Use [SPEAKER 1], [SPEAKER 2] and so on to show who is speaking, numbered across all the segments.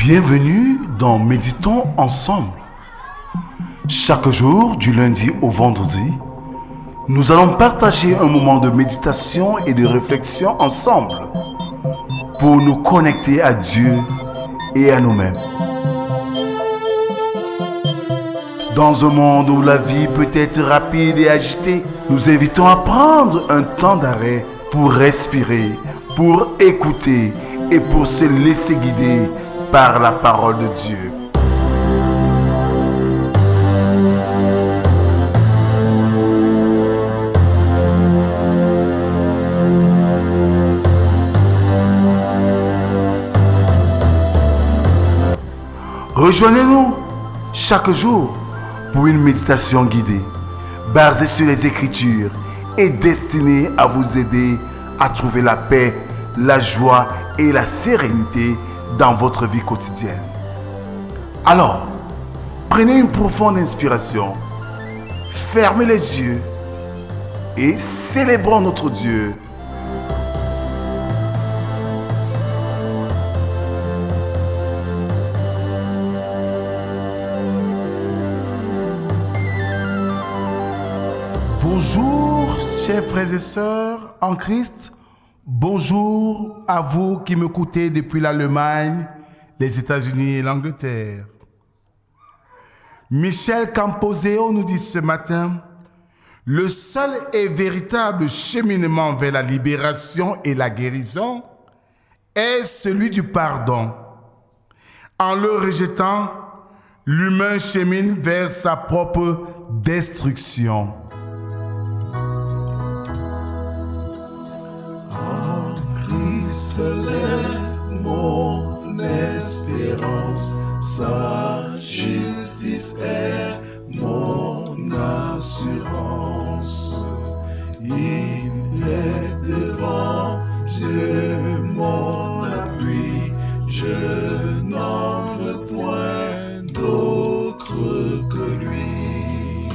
[SPEAKER 1] Bienvenue dans Méditons ensemble. Chaque jour, du lundi au vendredi, nous allons partager un moment de méditation et de réflexion ensemble pour nous connecter à Dieu et à nous-mêmes. Dans un monde où la vie peut être rapide et agitée, nous invitons à prendre un temps d'arrêt pour respirer, pour écouter et pour se laisser guider par la parole de Dieu. Rejoignez-nous chaque jour pour une méditation guidée, basée sur les Écritures et destinée à vous aider à trouver la paix, la joie et la sérénité dans votre vie quotidienne. Alors, prenez une profonde inspiration, fermez les yeux et célébrons notre Dieu. Bonjour, chers frères et sœurs en Christ. Bonjour à vous qui m'écoutez depuis l'Allemagne, les États-Unis et l'Angleterre. Michel Camposeo nous dit ce matin, le seul et véritable cheminement vers la libération et la guérison est celui du pardon. En le rejetant, l'humain chemine vers sa propre destruction.
[SPEAKER 2] Seul est mon espérance, sa justice est mon assurance. Il est devant Dieu mon appui, je n'en veux point d'autre que lui.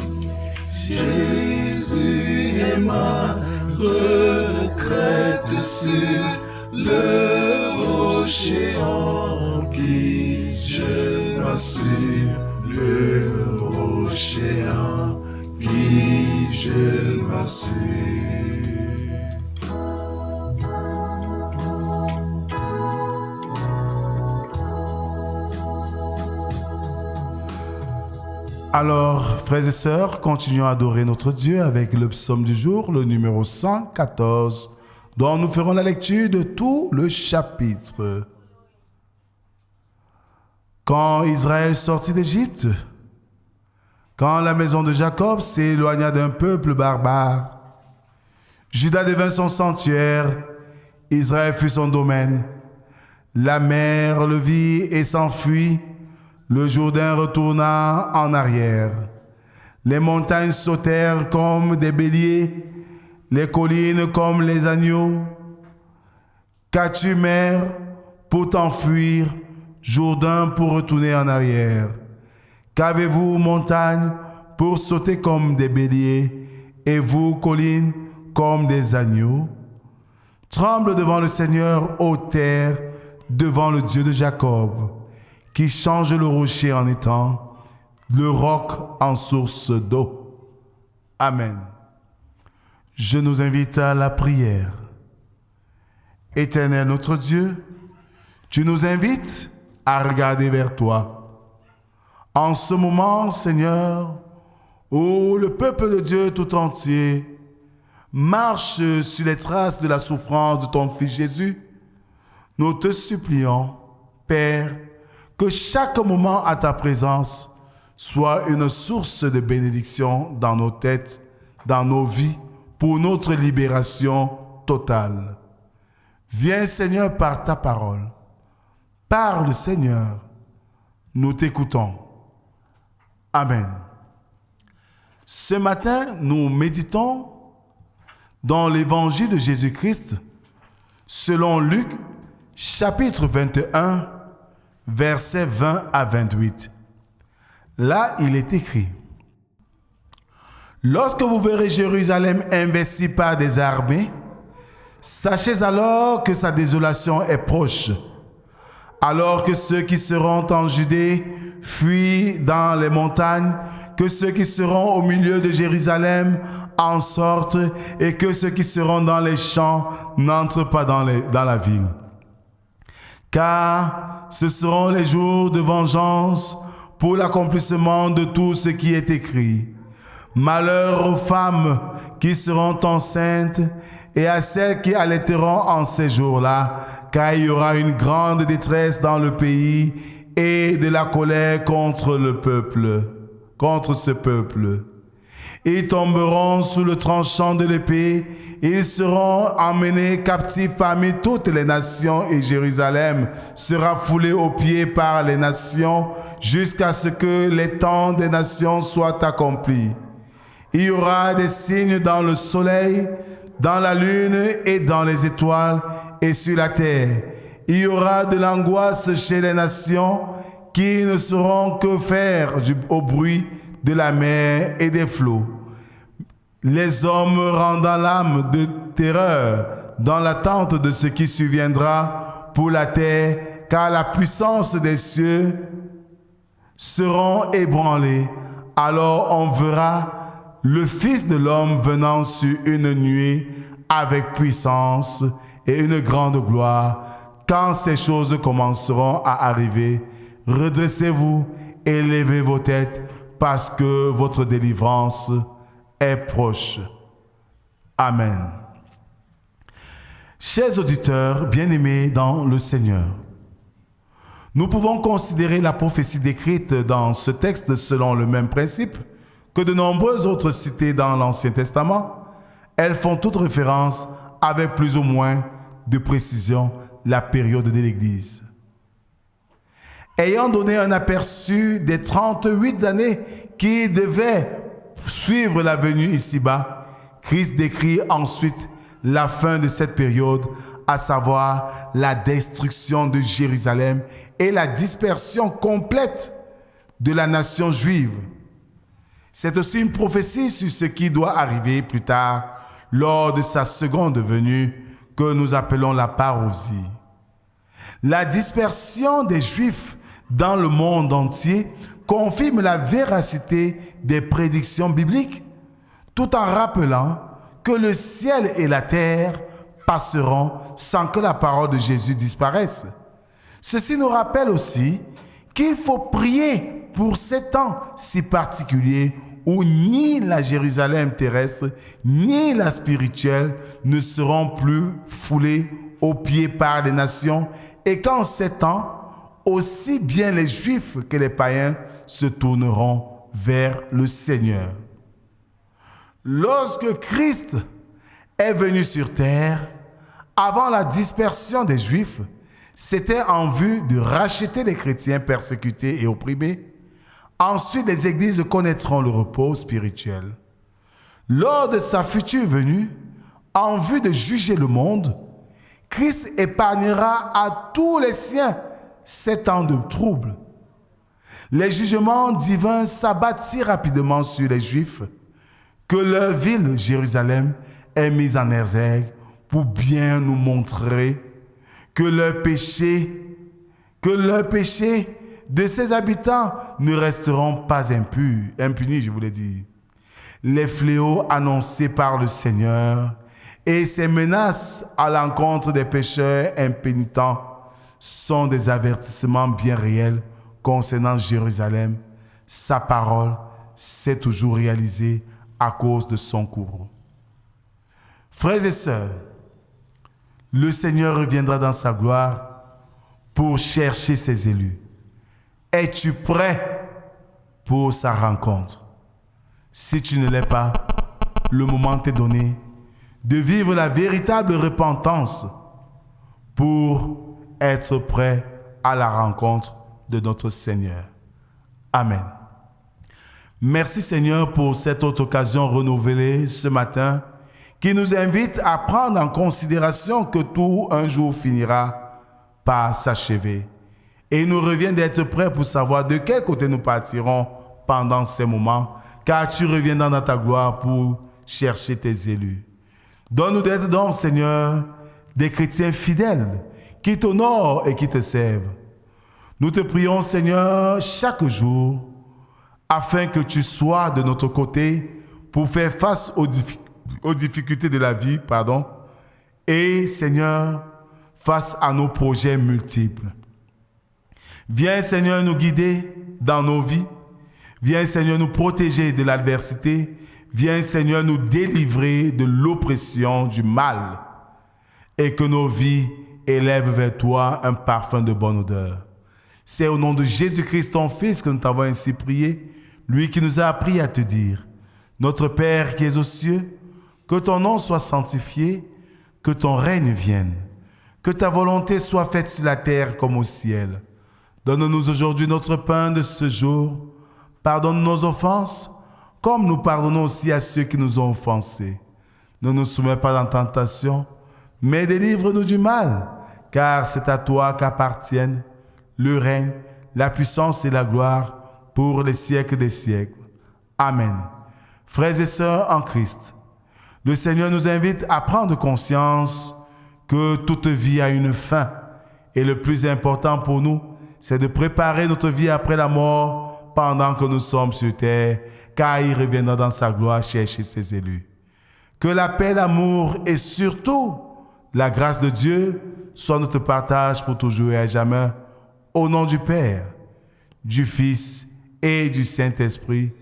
[SPEAKER 2] Jésus est ma retraite sûre, le rocher en qui je m'assure, le rocher en qui je m'assure.
[SPEAKER 1] Alors, frères et sœurs, continuons à adorer notre Dieu avec le psaume du jour, le numéro 114, dont nous ferons la lecture de tout le chapitre. Quand Israël sortit d'Égypte, quand la maison de Jacob s'éloigna d'un peuple barbare, Juda devint son sanctuaire, Israël fut son domaine. La mer le vit et s'enfuit, le Jourdain retourna en arrière. Les montagnes sautèrent comme des béliers, les collines comme les agneaux. Qu'as-tu, mer, pour t'enfuir, Jourdain pour retourner en arrière? Qu'avez-vous, montagne, pour sauter comme des béliers, et vous, collines, comme des agneaux? Tremble devant le Seigneur, ô terre, devant le Dieu de Jacob, qui change le rocher en étang, le roc en source d'eau. Amen. Je nous invite à la prière. Éternel notre Dieu, tu nous invites à regarder vers toi. En ce moment, Seigneur, où le peuple de Dieu tout entier marche sur les traces de la souffrance de ton Fils Jésus, nous te supplions, Père, que chaque moment à ta présence soit une source de bénédiction dans nos têtes, dans nos vies, pour notre libération totale. Viens, Seigneur, par ta parole. Parle, Seigneur. Nous t'écoutons. Amen. Ce matin, nous méditons dans l'évangile de Jésus-Christ selon Luc, chapitre 21, versets 20 à 28. Là, il est écrit: Lorsque vous verrez Jérusalem investie par des armées, sachez alors que sa désolation est proche. Alors que ceux qui seront en Judée fuient dans les montagnes, que ceux qui seront au milieu de Jérusalem en sortent, et que ceux qui seront dans les champs n'entrent pas dans la ville. Car ce seront les jours de vengeance pour l'accomplissement de tout ce qui est écrit. Malheur aux femmes qui seront enceintes et à celles qui allaiteront en ces jours-là, car il y aura une grande détresse dans le pays et de la colère contre ce peuple. Ils tomberont sous le tranchant de l'épée, ils seront emmenés captifs parmi toutes les nations, et Jérusalem sera foulée aux pieds par les nations jusqu'à ce que les temps des nations soient accomplis. Il y aura des signes dans le soleil, dans la lune et dans les étoiles et sur la terre. Il y aura de l'angoisse chez les nations qui ne sauront que faire au bruit de la mer et des flots. Les hommes rendant l'âme de terreur dans l'attente de ce qui surviendra pour la terre, car la puissance des cieux seront ébranlés. Alors on verra le Fils de l'homme venant sur une nuée avec puissance et une grande gloire. Quand ces choses commenceront à arriver, redressez-vous et levez vos têtes, parce que votre délivrance est proche. Amen. Chers auditeurs bien-aimés dans le Seigneur, nous pouvons considérer la prophétie décrite dans ce texte selon le même principe que de nombreuses autres citées dans l'Ancien Testament. Elles font toutes référence, avec plus ou moins de précision, la période de l'Église. Ayant donné un aperçu des 38 années qui devaient suivre la venue ici-bas, Christ décrit ensuite la fin de cette période, à savoir la destruction de Jérusalem et la dispersion complète de la nation juive. C'est aussi une prophétie sur ce qui doit arriver plus tard, lors de sa seconde venue, que nous appelons la parousie. La dispersion des Juifs dans le monde entier confirme la véracité des prédictions bibliques, tout en rappelant que le ciel et la terre passeront sans que la parole de Jésus disparaisse. Ceci nous rappelle aussi qu'il faut prier pour ces temps si particuliers où ni la Jérusalem terrestre, ni la spirituelle ne seront plus foulées aux pieds par les nations, et qu'en ces temps, aussi bien les Juifs que les païens se tourneront vers le Seigneur. Lorsque Christ est venu sur terre, avant la dispersion des Juifs, c'était en vue de racheter les chrétiens persécutés et opprimés. Ensuite, les églises connaîtront le repos spirituel. Lors de sa future venue, en vue de juger le monde, Christ épargnera à tous les siens 7 ans de troubles. Les jugements divins s'abattent si rapidement sur les Juifs que leur ville, Jérusalem, est mise en exergue pour bien nous montrer que leurs péchés de ses habitants ne resteront pas impunis, je voulais dire. Les fléaux annoncés par le Seigneur et ses menaces à l'encontre des pécheurs impénitents sont des avertissements bien réels concernant Jérusalem. Sa parole s'est toujours réalisée à cause de son courroux. Frères et sœurs, le Seigneur reviendra dans sa gloire pour chercher ses élus. Es-tu prêt pour sa rencontre? Si tu ne l'es pas, le moment t'est donné de vivre la véritable repentance pour être prêt à la rencontre de notre Seigneur. Amen. Merci Seigneur pour cette autre occasion renouvelée ce matin qui nous invite à prendre en considération que tout un jour finira par s'achever. Et il nous revient d'être prêts pour savoir de quel côté nous partirons pendant ces moments, car tu reviendras dans ta gloire pour chercher tes élus. Donne-nous d'être donc, Seigneur, des chrétiens fidèles qui t'honorent et qui te servent. Nous te prions, Seigneur, chaque jour, afin que tu sois de notre côté pour faire face aux difficultés de la vie, et, Seigneur, face à nos projets multiples. Viens, Seigneur, nous guider dans nos vies. Viens, Seigneur, nous protéger de l'adversité. Viens, Seigneur, nous délivrer de l'oppression, du mal. Et que nos vies élèvent vers toi un parfum de bonne odeur. C'est au nom de Jésus-Christ, ton Fils, que nous t'avons ainsi prié, lui qui nous a appris à te dire, notre Père qui es aux cieux, que ton nom soit sanctifié, que ton règne vienne, que ta volonté soit faite sur la terre comme au ciel. Donne-nous aujourd'hui notre pain de ce jour. Pardonne nos offenses, comme nous pardonnons aussi à ceux qui nous ont offensés. Ne nous soumets pas en tentation, mais délivre-nous du mal, car c'est à toi qu'appartiennent le règne, la puissance et la gloire pour les siècles des siècles. Amen. Frères et sœurs en Christ, le Seigneur nous invite à prendre conscience que toute vie a une fin. Et le plus important pour nous, c'est de préparer notre vie après la mort pendant que nous sommes sur terre, car il reviendra dans sa gloire chercher ses élus. Que la paix, l'amour et surtout la grâce de Dieu soit notre partage pour toujours et à jamais. Au nom du Père, du Fils et du Saint-Esprit,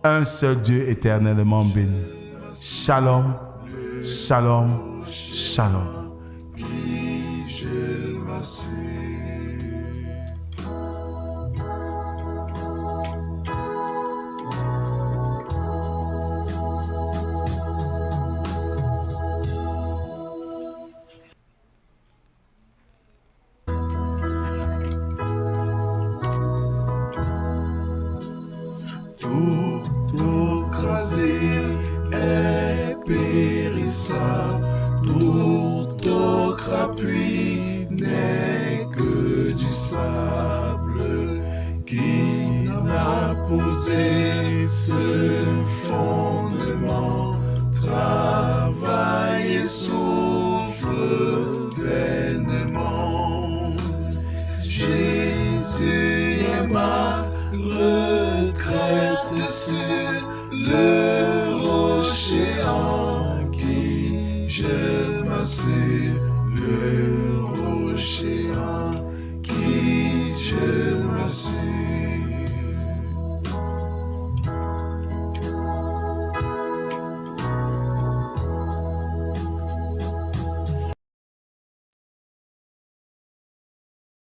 [SPEAKER 1] un seul Dieu éternellement béni. Shalom, shalom, shalom.
[SPEAKER 2] Qui je m'assure. Tout crasé est périssable, tout autre appui n'est que du sable qui n'a posé ce fondement. Travaille et souffle pleinement. Jésus est ma retraite sur le rocher en qui je m'assure, le rocher en